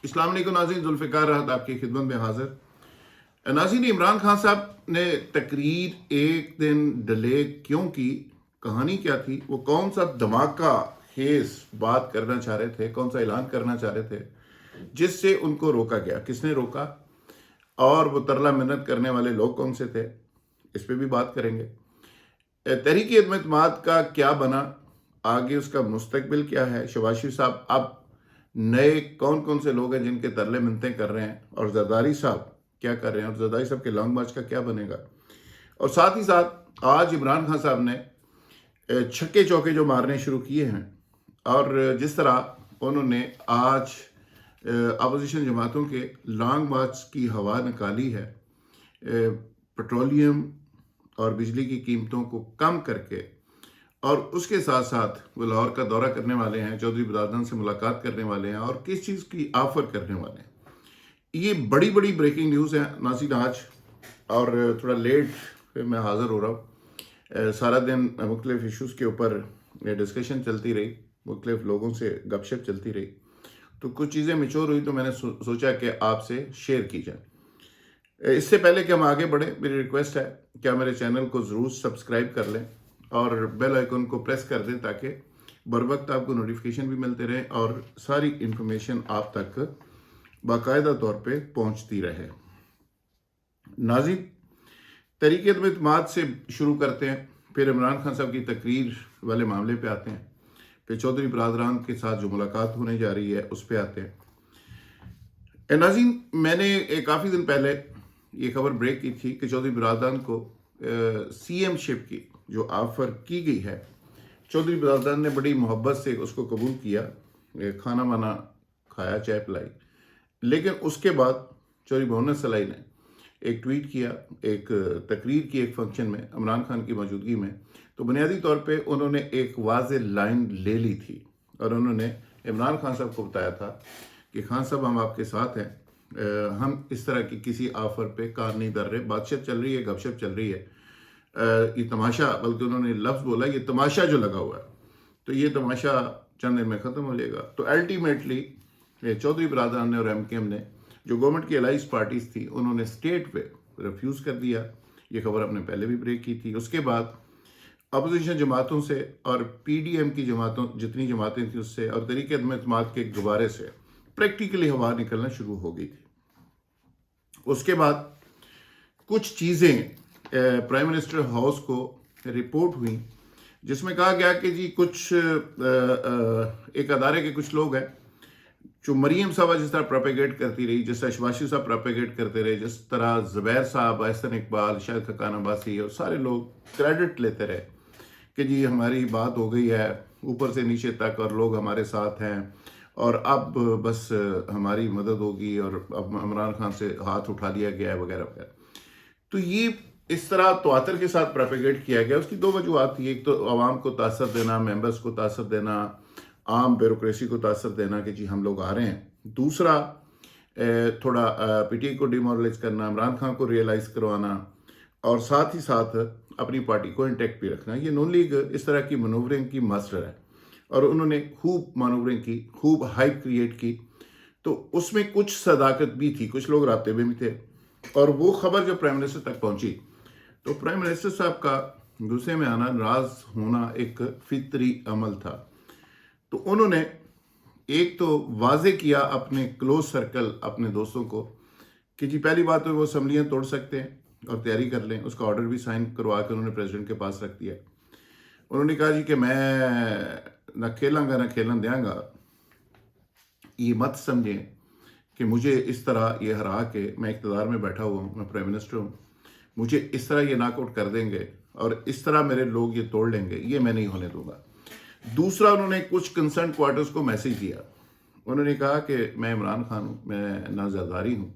السلام علیکم ناظرین، ذوالفقار راحت آپ کی خدمت میں حاضر۔ ناظرین، عمران خان صاحب نے تقریر ایک دن ڈیلے کیوں کی؟ کہانی کیا تھی؟ وہ کون سا دھماکہ خیز بات کرنا چاہ رہے تھے، کون سا اعلان کرنا چاہ رہے تھے جس سے ان کو روکا گیا؟ کس نے روکا؟ اور وہ ترلا منت کرنے والے لوگ کون سے تھے؟ اس پہ بھی بات کریں گے۔ تحریک عدم اعتماد کا کیا بنا؟ آگے اس کا مستقبل کیا ہے؟ شہباز شریف صاحب اب نئے کون کون سے لوگ ہیں جن کے ترلے منتیں کر رہے ہیں، اور زرداری صاحب کیا کر رہے ہیں، اور زرداری صاحب کے لانگ مارچ کا کیا بنے گا؟ اور ساتھ ہی ساتھ آج عمران خان صاحب نے چھکے چوکے جو مارنے شروع کیے ہیں، اور جس طرح انہوں نے آج اپوزیشن جماعتوں کے لانگ مارچ کی ہوا نکالی ہے، پٹرولیم اور بجلی کی قیمتوں کو کم کر کے، اور اس کے ساتھ ساتھ وہ لاہور کا دورہ کرنے والے ہیں، چودھری برادران سے ملاقات کرنے والے ہیں، اور کس چیز کی آفر کرنے والے ہیں۔ یہ بڑی بڑی بریکنگ نیوز ہیں ناظرین آج، اور تھوڑا لیٹ میں حاضر ہو رہا ہوں۔ سارا دن مختلف ایشوز کے اوپر ڈسکشن چلتی رہی، مختلف لوگوں سے گپ شپ چلتی رہی، تو کچھ چیزیں میچور ہوئی تو میں نے سوچا کہ آپ سے شیئر کی جائے۔ اس سے پہلے کہ ہم آگے بڑھیں، میری ریکویسٹ ہے کہ آپ میرے چینل کو ضرور سبسکرائب کر لیں اور بیل آئیکن کو پریس کر دیں تاکہ بر وقت آپ کو نوٹیفیکیشن بھی ملتے رہیں اور ساری انفارمیشن آپ تک باقاعدہ طور پہ پہنچتی رہے۔ ناظرین، تحریک عدم اعتماد سے شروع کرتے ہیں، پھر عمران خان صاحب کی تقریر والے معاملے پہ آتے ہیں، پھر چودھری برادران کے ساتھ جو ملاقات ہونے جا رہی ہے اس پہ آتے ہیں۔ ناظرین، میں نے کافی دن پہلے یہ خبر بریک کی تھی کہ چودھری برادران کو سی ایم شپ کی جو آفر کی گئی ہے، چودھری برادران نے بڑی محبت سے اس کو قبول کیا، کھانا وانا کھایا، چائے پلائی، لیکن اس کے بعد چودھری بھونت سلائی نے ایک ٹویٹ کیا، ایک تقریر کی ایک فنکشن میں عمران خان کی موجودگی میں، تو بنیادی طور پہ انہوں نے ایک واضح لائن لے لی تھی، اور انہوں نے عمران خان صاحب کو بتایا تھا کہ خان صاحب ہم آپ کے ساتھ ہیں، ہم اس طرح کی کسی آفر پہ کان نہیں دھر رہے، بات چیت چل رہی ہے، گپ شپ چل رہی ہے، یہ تماشا، بلکہ انہوں نے لفظ بولا یہ تماشا جو لگا ہوا ہے تو یہ تماشا چند دن میں ختم ہو جائے گا۔ تو الٹیمیٹلی چودھری برادران نے اور ایم کے ایم نے جو گورنمنٹ کی الائز پارٹیز تھی انہوں نے اسٹیٹ پہ ریفیوز کر دیا۔ یہ خبر ہم نے پہلے بھی بریک کی تھی۔ اس کے بعد اپوزیشن جماعتوں سے اور پی ڈی ایم کی جماعتوں، جتنی جماعتیں تھیں اس سے، اور تحریک عدم اعتماد کے غبارے سے پریکٹیکلی ہوا نکلنا شروع ہو گئی تھی۔ اس کے بعد کچھ چیزیں پرائم منسٹر ہاؤس کو رپورٹ ہوئیں جس میں کہا گیا کہ جی کچھ ایک ادارے کے کچھ لوگ ہیں جو مریم صاحبہ جس طرح پروپیگیٹ کرتی رہی، جس طرح شہباز شریف صاحب پروپیگیٹ کرتے رہے، جس طرح زبیر صاحب، احسن اقبال، شاہد خاقان عباسی اور سارے لوگ کریڈٹ لیتے رہے کہ جی ہماری بات ہو گئی ہے اوپر سے نیچے تک اور لوگ ہمارے ساتھ ہیں اور اب بس ہماری مدد ہوگی اور اب عمران خان سے ہاتھ اٹھا دیا گیا ہے وغیرہ وغیرہ۔ تو یہ اس طرح تواتر کے ساتھ پروپیگیٹ کیا گیا۔ اس کی دو وجوہات تھی، ایک تو عوام کو تاثر دینا، ممبرز کو تاثر دینا، عام بیوروکریسی کو تاثر دینا کہ جی ہم لوگ آ رہے ہیں۔ دوسرا تھوڑا پی ٹی آئی کو ڈیمورلائز کرنا، عمران خان کو ریئلائز کروانا، اور ساتھ ہی ساتھ اپنی پارٹی کو انٹیکٹ بھی رکھنا۔ یہ نون لیگ اس طرح کی مانورنگ کی ماسٹر ہے، اور انہوں نے خوب مانورنگ کی، خوب ہائپ کریٹ کی، تو اس میں کچھ صداقت بھی تھی، کچھ لوگ رابطے میں بھی تھے۔ اور وہ خبر جو پرائم منسٹر تک پہنچی تو پرائم منسٹر صاحب کا غصے میں آنا، ناراض ہونا ایک فطری عمل تھا۔ تو انہوں نے ایک تو واضح کیا اپنے کلوز سرکل، اپنے دوستوں کو کہ جی پہلی بات تو وہ اسمبلیاں توڑ سکتے ہیں اور تیاری کر لیں۔ اس کا آرڈر بھی سائن کروا کے انہوں نے پریزیڈنٹ کے پاس رکھ دیا۔ انہوں نے کہا جی کہ میں نہ کھیلاں گا نہ کھیلن دیاں گا، یہ مت سمجھیں کہ مجھے اس طرح یہ ہرا کے، میں اقتدار میں بیٹھا ہوا ہوں، میں پرائم منسٹر ہوں، مجھے اس طرح یہ ناک آؤٹ کر دیں گے اور اس طرح میرے لوگ یہ توڑ لیں گے، یہ میں نہیں ہونے دوں گا۔ دوسرا، انہوں نے کچھ کنسرن کوارٹرز کو میسیج دیا۔ انہوں نے کہا کہ میں عمران خان ہوں، میں نہ زرداری ہوں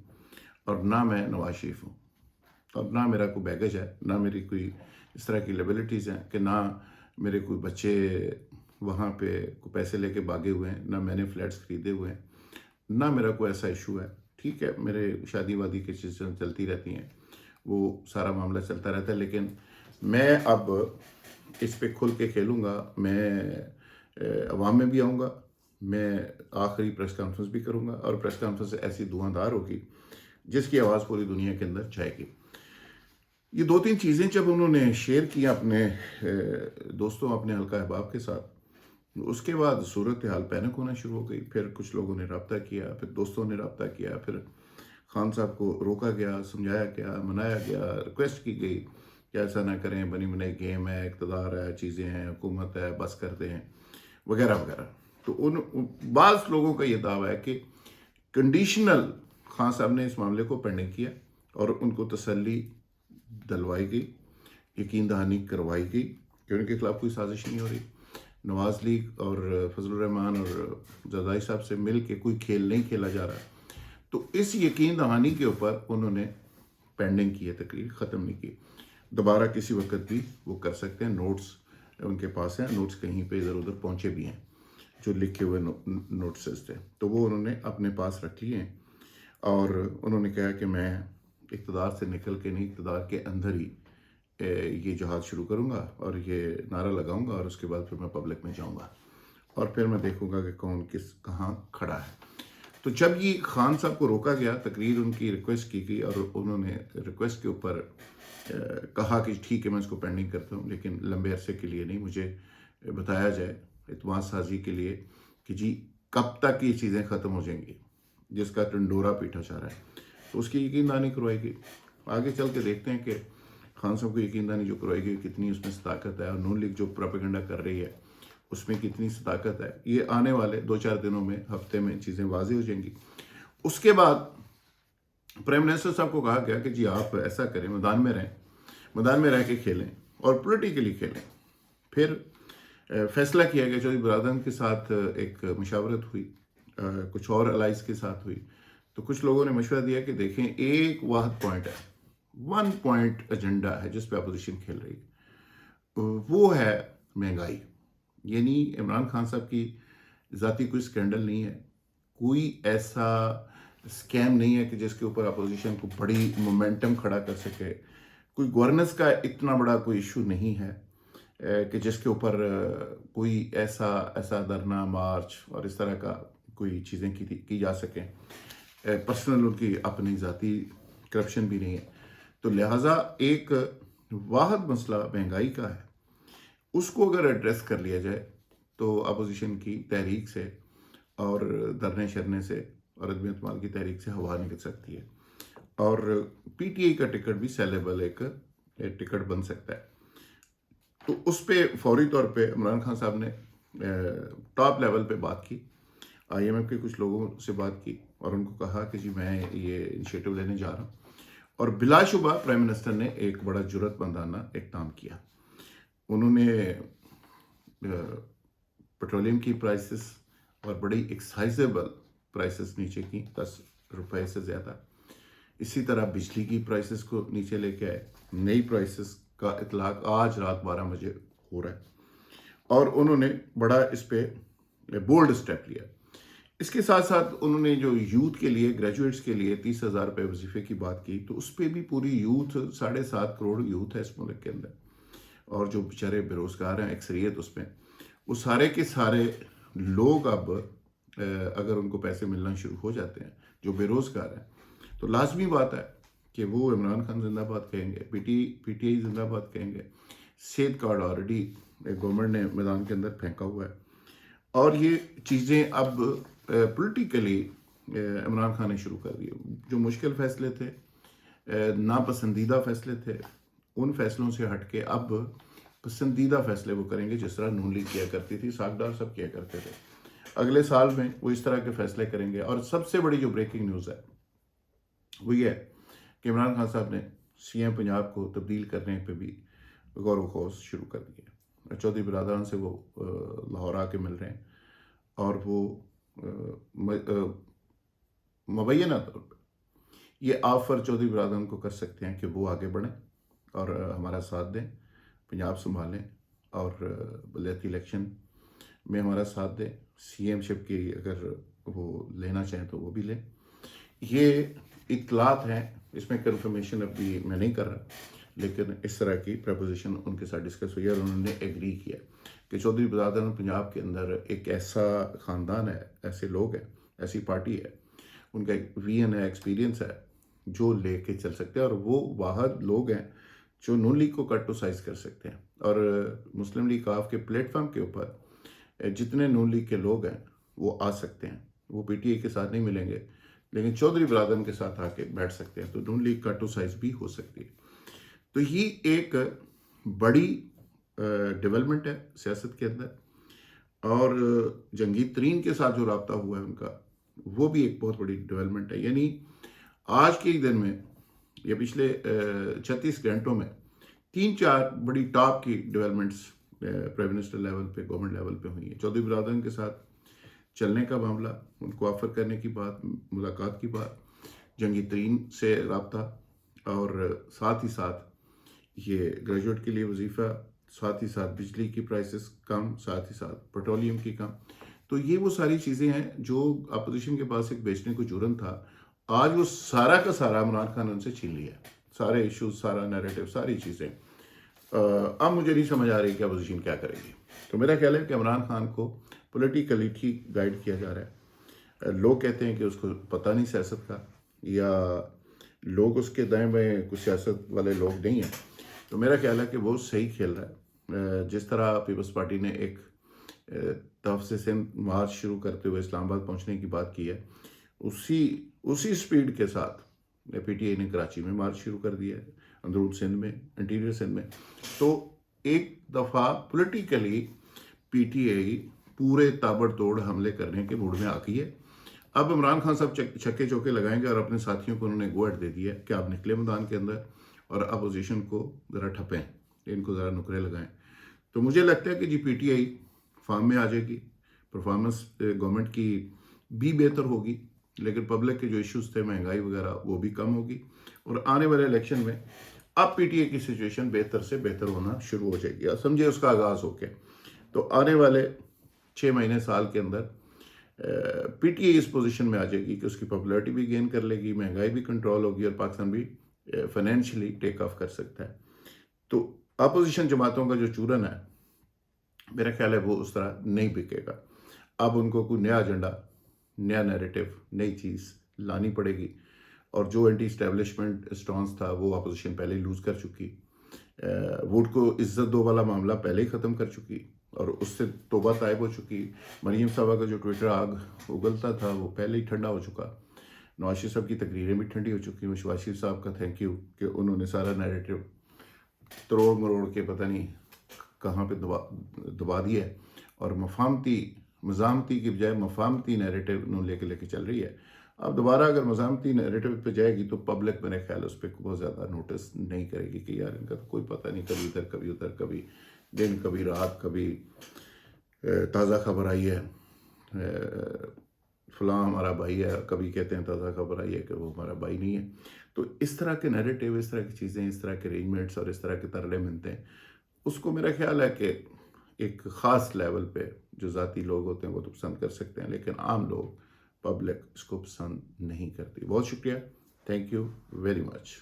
اور نہ میں نواز شریف ہوں، اور نہ میرا کوئی بیگج ہے، نہ میری کوئی اس طرح کی لیبلٹیز ہیں کہ نہ میرے کوئی بچے وہاں پہ کوئی پیسے لے کے بھاگے ہوئے ہیں، نہ میں نے فلیٹس خریدے ہوئے ہیں، نہ میرا کوئی ایسا ایشو ہے۔ ٹھیک ہے، میرے شادی وادی کی چیزیں چلتی رہتی ہیں، وہ سارا معاملہ چلتا رہتا ہے، لیکن میں اب اس پہ کھل کے کھیلوں گا، میں عوام میں بھی آؤں گا، میں آخری پریس کانفرنس بھی کروں گا، اور پریس کانفرنس ایسی دھواں ہوگی جس کی آواز پوری دنیا کے اندر جائے گی۔ یہ 2-3 چیزیں جب انہوں نے شیئر کی اپنے دوستوں، اپنے حلقہ احباب کے ساتھ، اس کے بعد صورتحال پینک ہونا شروع ہو گئی۔ پھر کچھ لوگوں نے رابطہ کیا، پھر دوستوں نے رابطہ کیا، پھر خان صاحب کو روکا گیا، سمجھایا گیا، منایا گیا، ریکویسٹ کی گئی کہ ایسا نہ کریں، بنی بنائی گیم ہے، اقتدار ہے، چیزیں ہیں، حکومت ہے، بس کرتے ہیں وغیرہ وغیرہ۔ تو بعض لوگوں کا یہ دعویٰ ہے کہ کنڈیشنل خان صاحب نے اس معاملے کو پینڈنگ کیا اور ان کو تسلی دلوائی گئی، یقین دہانی کروائی گئی کہ ان کے خلاف کوئی سازش نہیں ہو رہی، نواز لیگ اور فضل الرحمان اور زرداری صاحب سے مل کے کوئی کھیل نہیں کھیلا جا رہا۔ تو اس یقین دہانی کے اوپر انہوں نے پینڈنگ کی ہے، تقریر ختم نہیں کی۔ دوبارہ کسی وقت بھی وہ کر سکتے ہیں، نوٹس ان کے پاس ہیں، نوٹس کہیں پہ ادھر ادھر پہنچے بھی ہیں جو لکھے ہوئے نوٹسز تھے، تو وہ انہوں نے اپنے پاس رکھ لیے ہیں، اور انہوں نے کہا کہ میں اقتدار سے نکل کے نہیں، اقتدار کے اندر ہی یہ جہاد شروع کروں گا اور یہ نعرہ لگاؤں گا، اور اس کے بعد پھر میں پبلک میں جاؤں گا اور پھر میں دیکھوں گا کہ کون کہاں کھڑا ہے۔ تو جب یہ خان صاحب کو روکا گیا، تقریر ان کی ریکویسٹ کی گئی، اور انہوں نے ریکویسٹ کے اوپر کہا کہ ٹھیک ہے میں اس کو پینڈنگ کرتا ہوں، لیکن لمبے عرصے کے لیے نہیں، مجھے بتایا جائے اعتماد سازی کے لیے کہ جی کب تک یہ چیزیں ختم ہو جائیں گی جس کا ٹنڈورا پیٹا جا رہا ہے۔ تو اس کی یقین دہانی کروائی گئی۔ آگے چل کے دیکھتے ہیں کہ خان صاحب کو یقین دہانی جو کروائی گئی کتنی اس میں صداقت ہے، اور نون لیگ جو پروپیگنڈا کر رہی ہے اس میں کتنی صداقت ہے۔ یہ آنے والے 2-4 دنوں میں، ہفتے میں چیزیں واضح ہو جائیں گی۔ اس کے بعد پرائم منسٹر صاحب کو کہا گیا کہ جی آپ ایسا کریں، میدان میں رہیں، میدان میں رہ کے کھیلیں اور پولیٹیکلی کھیلیں۔ پھر فیصلہ کیا گیا، چودھری برادران کے ساتھ ایک مشاورت ہوئی، کچھ اور الائز کے ساتھ ہوئی، تو کچھ لوگوں نے مشورہ دیا کہ دیکھیں ایک واحد پوائنٹ ہے، 1 پوائنٹ ایجنڈا ہے جس پہ اپوزیشن کھیل رہی ہے، وہ ہے مہنگائی۔ یعنی عمران خان صاحب کی ذاتی کوئی سکینڈل نہیں ہے، کوئی ایسا سکیم نہیں ہے کہ جس کے اوپر اپوزیشن کو بڑی مومنٹم کھڑا کر سکے، کوئی گورننس کا اتنا بڑا کوئی ایشو نہیں ہے کہ جس کے اوپر کوئی ایسا دھرنا، مارچ اور اس طرح کا کوئی چیزیں کی جا سکیں۔ پرسنل ان کی اپنی ذاتی کرپشن بھی نہیں ہے۔ تو لہٰذا ایک واحد مسئلہ مہنگائی کا ہے، اس کو اگر ایڈریس کر لیا جائے تو اپوزیشن کی تحریک سے اور دھرنے شرنے سے اور عدم اعتماد کی تحریک سے ہوا نکل سکتی ہے، اور پی ٹی آئی کا ٹکٹ بھی سیلیبل ایک ٹکٹ بن سکتا ہے۔ تو اس پہ فوری طور پہ عمران خان صاحب نے ٹاپ لیول پہ بات کی، آئی ایم ایف کے کچھ لوگوں سے بات کی، اور ان کو کہا کہ جی میں یہ انیشیٹو لینے جا رہا ہوں، اور بلا شبہ پرائم منسٹر نے ایک بڑا جرأت مندانہ اقدام کیا۔ انہوں نے پیٹرولیم کی پرائسز اور بڑی ایکسائزیبل پرائسز نیچے کی، 10 روپے سے زیادہ۔ اسی طرح بجلی کی پرائسز کو نیچے لے کے آئے، نئی پرائسز کا اطلاق آج رات 12 بجے ہو رہا ہے، اور انہوں نے بڑا اس پہ بولڈ سٹیپ لیا۔ اس کے ساتھ ساتھ انہوں نے جو یوتھ کے لیے، گریجویٹس کے لیے 30,000 روپے وظیفے کی بات کی، تو اس پہ بھی پوری یوتھ، 7.5 کروڑ یوتھ ہے اس ملک کے اندر، اور جو بیچارے بے روزگار ہیں اکثریت اس میں، وہ سارے کے سارے لوگ اب اگر ان کو پیسے ملنا شروع ہو جاتے ہیں جو بے روزگار ہیں، تو لازمی بات ہے کہ وہ عمران خان زندہ باد کہیں گے، پی ٹی آئی زندہ باد کہیں گے۔ صحت کارڈ آلریڈی گورنمنٹ نے میدان کے اندر پھینکا ہوا ہے، اور یہ چیزیں اب پولیٹیکلی عمران خان نے شروع کر دی۔ جو مشکل فیصلے تھے، ناپسندیدہ فیصلے تھے، ان فیصلوں سے ہٹ کے اب پسندیدہ فیصلے وہ کریں گے، جس طرح نون لیگ کیا کرتی تھی، ساکھدار سب کیا کرتے تھے۔ اگلے سال میں وہ اس طرح کے فیصلے کریں گے۔ اور سب سے بڑی جو بریکنگ نیوز ہے وہ یہ ہے کہ عمران خان صاحب نے سی ایم پنجاب کو تبدیل کرنے پہ بھی غور و خوض شروع کر دیا۔ چودھری برادران سے وہ لاہور آ کے مل رہے ہیں، اور وہ مبینہ طور پہ یہ آفر چودھری برادران کو کر سکتے ہیں کہ وہ آگے بڑھیں اور ہمارا ساتھ دیں، پنجاب سنبھالیں، اور بلدیاتی الیکشن میں ہمارا ساتھ دیں، سی ایم شپ کی اگر وہ لینا چاہیں تو وہ بھی لیں۔ یہ اطلاعات ہیں، اس میں کنفرمیشن ابھی میں نہیں کر رہا، لیکن اس طرح کی پریپوزیشن ان کے ساتھ ڈسکس ہوئی اور انہوں نے ایگری کیا کہ چودھری برادران پنجاب کے اندر ایک ایسا خاندان ہے، ایسے لوگ ہیں، ایسی پارٹی ہے، ان کا ایک ویژن ہے، ایکسپیرینس ہے جو لے کے چل سکتے ہیں، اور وہ واحد لوگ ہیں جو نون لیگ کو کٹ ٹو سائز کر سکتے ہیں۔ اور مسلم لیگ آف کے پلیٹ فارم کے اوپر جتنے نون لیگ کے لوگ ہیں وہ آ سکتے ہیں، وہ پی ٹی آئی کے ساتھ نہیں ملیں گے لیکن چودھری برادران کے ساتھ آ کے بیٹھ سکتے ہیں، تو نون لیگ کٹ ٹو سائز بھی ہو سکتی ہے۔ تو یہ ایک بڑی ڈیولپمنٹ ہے سیاست کے اندر، اور جنگی ترین کے ساتھ جو رابطہ ہوا ہے ان کا، وہ بھی ایک بہت بڑی ڈیولپمنٹ ہے۔ یعنی آج کے ہی دن میں یا پچھلے 36 گھنٹوں میں 3-4 بڑی ٹاپ کی ڈیولپمنٹس پرائم منسٹر لیول پہ، گورنمنٹ لیول پہ ہوئی ہیں۔ چودھری برادران کے ساتھ چلنے کا معاملہ، ان کو آفر کرنے کی بات، ملاقات کی بات، جنگی ترین سے رابطہ، اور ساتھ ہی ساتھ یہ گریجویٹ کے لیے وظیفہ، ساتھ ہی ساتھ بجلی کی پرائسز کم، ساتھ ہی ساتھ پیٹرولیم کی کم۔ تو یہ وہ ساری چیزیں ہیں جو اپوزیشن کے پاس ایک بیچنے کو جرم تھا، آج وہ سارا کا سارا عمران خان نے ان سے چھین لیا، سارے ایشوز، سارا نیریٹو، ساری چیزیں۔ اب مجھے نہیں سمجھ آ رہی کہ اپوزیشن کیا کرے گی۔ تو میرا خیال ہے کہ عمران خان کو پولیٹیکلی ٹھیک گائیڈ کیا جا رہا ہے۔ لوگ کہتے ہیں کہ اس کو پتہ نہیں سیاست کا، یا لوگ اس کے دائیں بائیں کچھ سیاست والے لوگ نہیں ہیں، تو میرا خیال ہے کہ وہ صحیح کھیل رہا ہے۔ جس طرح پیپلز پارٹی نے ایک طرف سے سندھ مارچ شروع کرتے ہوئے اسلام آباد پہنچنے کی بات کی ہے، اسی سپیڈ کے ساتھ پی ٹی آئی نے کراچی میں مارچ شروع کر دیا ہے، اندرون سندھ میں، انٹیریئر سندھ میں۔ تو ایک دفعہ پولیٹیکلی پی ٹی آئی پورے تابڑ توڑ حملے کرنے کے موڈ میں آ گئی ہے۔ اب عمران خان صاحب چھکے چوکے لگائیں گے، اور اپنے ساتھیوں کو انہوں نے گو ایٹ دے دیا ہے کہ آپ نکلے میدان کے اندر اور اپوزیشن کو ذرا ٹھپیں، ان کو ذرا نکرے لگائیں۔ تو مجھے لگتا ہے کہ جی پی ٹی آئی فارم میں آ جائے گی، پرفارمنس گورنمنٹ کی بھی بہتر ہوگی، لیکن پبلک کے جو ایشوز تھے، مہنگائی وغیرہ، وہ بھی کم ہوگی، اور آنے والے الیکشن میں اب پی ٹی آئی کی سچویشن بہتر سے بہتر ہونا شروع ہو جائے گی، اور سمجھے اس کا آغاز ہو کے۔ تو آنے والے 6 مہینے، سال کے اندر P T I us position میں آ جائے گی کہ اس کی پاپولیرٹی بھی گین کر لے گی، مہنگائی بھی کنٹرول ہوگی، اور پاکستان بھی فائنینشلی ٹیک آف کر سکتا ہے۔ تو اپوزیشن جماعتوں کا جو چورن ہے، میرا خیال ہے وہ اس طرح نہیں بکے گا۔ اب ان کو کوئی نیا ایجنڈا، نیا نیریٹو، نئی چیز لانی پڑے گی، اور جو اینٹی اسٹیبلشمنٹ اسٹانس تھا وہ اپوزیشن پہلے ہی لوز کر چکی، ووٹ کو عزت دو والا معاملہ پہلے ہی ختم کر چکی، اور اس سے توبہ طائب ہو چکی۔ مریم صاحبہ کا جو ٹویٹر آگ اگلتا تھا وہ پہلے ہی ٹھنڈا ہو چکا۔ نواز شریف صاحب کی تقریریں بھی ٹھنڈی ہو چکی۔ شہباز شریف صاحب کا تھینک یو کہ انہوں نے سارا نیریٹو تروڑ مروڑ کے پتہ نہیں کہاں پہ دبا دیا ہے، اور مزاحمتی کی بجائے مفاہمتی نیریٹو انہوں لے کے چل رہی ہے۔ اب دوبارہ اگر مزاحمتی نیریٹو پہ جائے گی تو پبلک میرے خیال اس پہ بہت زیادہ نوٹس نہیں کرے گی کہ یار ان کا تو کوئی پتہ نہیں، کبھی ادھر کبھی ادھر، کبھی دن کبھی رات، کبھی تازہ خبر آئی ہے فلاں ہمارا بھائی ہے، کبھی کہتے ہیں تازہ خبر آئی ہے کہ وہ ہمارا بھائی نہیں ہے۔ تو اس طرح کے نیریٹو، اس طرح کی چیزیں، اس طرح کے ارینجمنٹس اور اس طرح کے ترلے منتیں، اس کو میرا خیال ہے کہ ایک خاص لیول پہ جو ذاتی لوگ ہوتے ہیں وہ تو پسند کر سکتے ہیں، لیکن عام لوگ، پبلک اس کو پسند نہیں کرتی۔ بہت شکریہ، تھینک یو ویری مچ۔